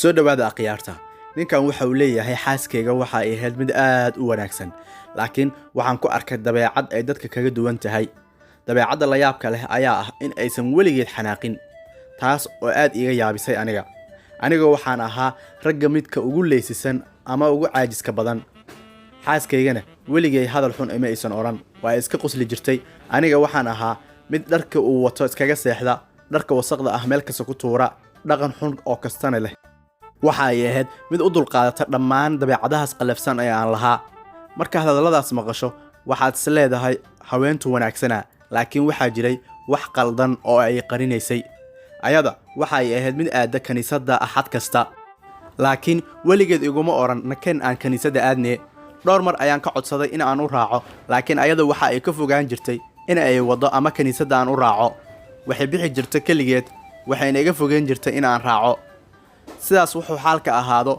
soo dhawaada akhyaarta. Ninkan waxa uu leeyahay xaaskeyga waxa ay ahayd mid aad u wanaagsan, laakiin waxaan ku arkay dabeecad ay dadka kaga duwan tahay. Dabeecadda la yaabka leh ayaa ah in aysan weligeed xanaaqin, taas oo aad iga yaabisay aniga. Aniga waxaan ahaa ragga midka ugu leeysisan ama ugu caajiska badan. Xaaskaygana weligay hadal xun ima aysan oran, waa iska qosli jirtay. Aniga waxaan ahaa mid dharka uu wato iskaga seexda, dharka wasaqda ah meel kasta ku tuura, dhaqan xun oo kastana leh. waxa ay ahayd mid u dulqaadata dhammaan dabeecadahaas qalafsan ee aan lahaa. Marka hadalladaas maqasho waxaad is leedahay haweentu wanaagsana, laakiin waxaa jiray wax qaldan oo ay qarinaysay. ayada waxa ay ahayd mid aada kaniisadda axad kasta, laakiin weligeed iguma oran nakeen aan kaniisadda aadne. dhowr mar ayaan ka codsaday in aan u raaco, laakiin ayada waxa ay ka fogaan jirtay in ay wado ama kaniisadda aan u raaco. waxay bixi jirtay kaligeed, waxayna iga fogaan jirtay in aan raaco. sidaas wuxuu xaalka ahaado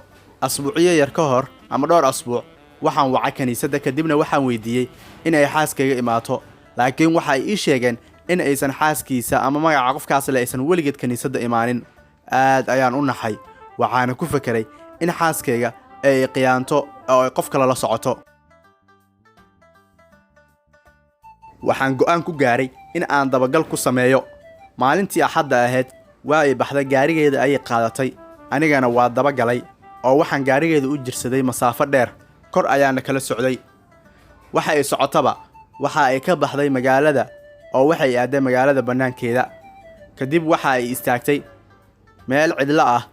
asbuuciyo yar ka hor ama dhowr asbuuc waxaan wacay kaniisadda, kadibna waxaan weydiiyey in ay xaaskayga imaato, laakiin waxa ay ii sheegeen in aysan xaaskiisa ama magaca qofkaas le aysan weligeed kaniisadda imaanin. aad ayaan u naxay, waxaana ku fekeray in xaaskayga ay qiyaanto oo ay qof kale la socoto. waxaan go'aan ku gaaray in aan dabagal ku sameeyo. maalintii axadda ahayd waa ay baxday, gaarigeeda ayay qaadatay, anigana waa dabagalay oo waxaan gaarigeeda u jirsaday masaafo dheer, kor ayaana kala socday. waxa ay socotaba waxa ay ka baxday magaalada oo waxay aaday magaalada bannaankeeda. kadib waxa ay istaagtay meel cidlo ah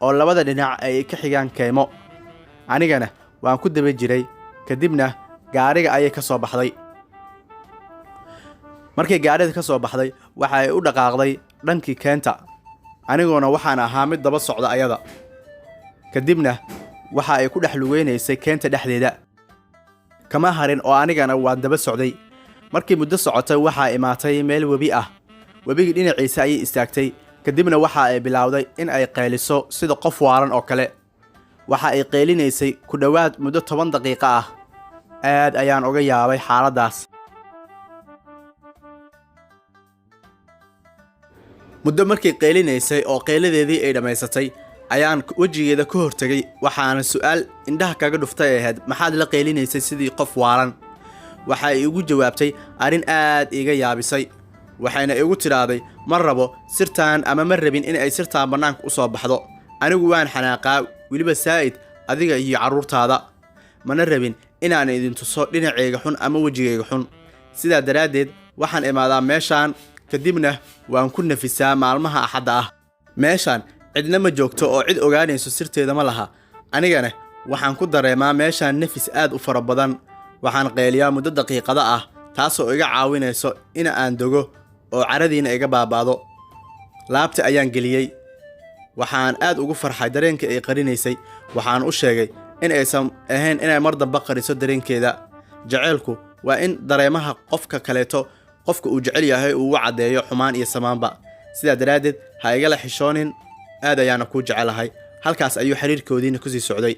oo labada dhinac ay ka xigaan keymo. anigana waan ku daba jiray, kadibna gaariga ayay ka soo baxday. markay gaarida ka soo baxday waxa ay u dhaqaaqday dhankii keenta, aniguna waxaan ahaa mid daba socda ayada. kadibna waxa ay ku dhex lugeynaysay keenta dhexdeeda, kama harin oo anigana waan daba socday. markii muddo socotay waxaa imaatay meel webi ah. webigii dhinaciisa ayay istaagtay, kadibna waxa ay bilowday in ay qayliso sida qof waalan oo kale. waxa ay qaylinaysay ku dhowaad muddo 10 daqiiqo ah. aad ayaan uga yaabay xaaladdaas. muddo markay qaylinaysay oo qayladeedii ay dhammaysatay ayaan wejigeeda ka hortagay, waxaana su'aal indhaha kaga dhuftay ahayd maxaad la qaylinaysay sidii qof waalan. waxa ay igu jawaabtay arrin aad iga yaabisay, waxayna igu tiraahday ma rabo sirtaan ama ma rabin in ay sirtaan bannaanka u soo baxdo. anigu waan xanaaqaa, weliba saa'id adiga iyo carruurtaada, mana rabin inaan idin tuso dhinacayga xun ama wejigayga xun. sidaa daraaddeed waxaan imaadaa meeshaan, kadibna waan ku nafisaa maalmaha axadda ah. meeshaan cidna ma joogto oo cid ogaanayso sirteeda ma laha. anigana waxaan ku dareemaa meeshaan nafis aad u fara badan. waxaan qayliyaa muddo daqiiqada ah, taasoo iga caawinayso in aan dogo oo caradiina iga baabaado. laabta ayaan geliyey, waxaan aad ugu farxay dareenka ay qarinaysay. waxaan u sheegay in aysan ahayn inay mar damba qariso dareenkeeda. jaceylku waa in dareemaha qofka kaleeto qofka uu jecel yahay uu u caddeeyo xumaan iyo samaanba. sidaa daraaddeed ha igala xishoonin, aad ayaana kuu jecelahay. halkaas ayuu xiriirkoodiina ku sii socday.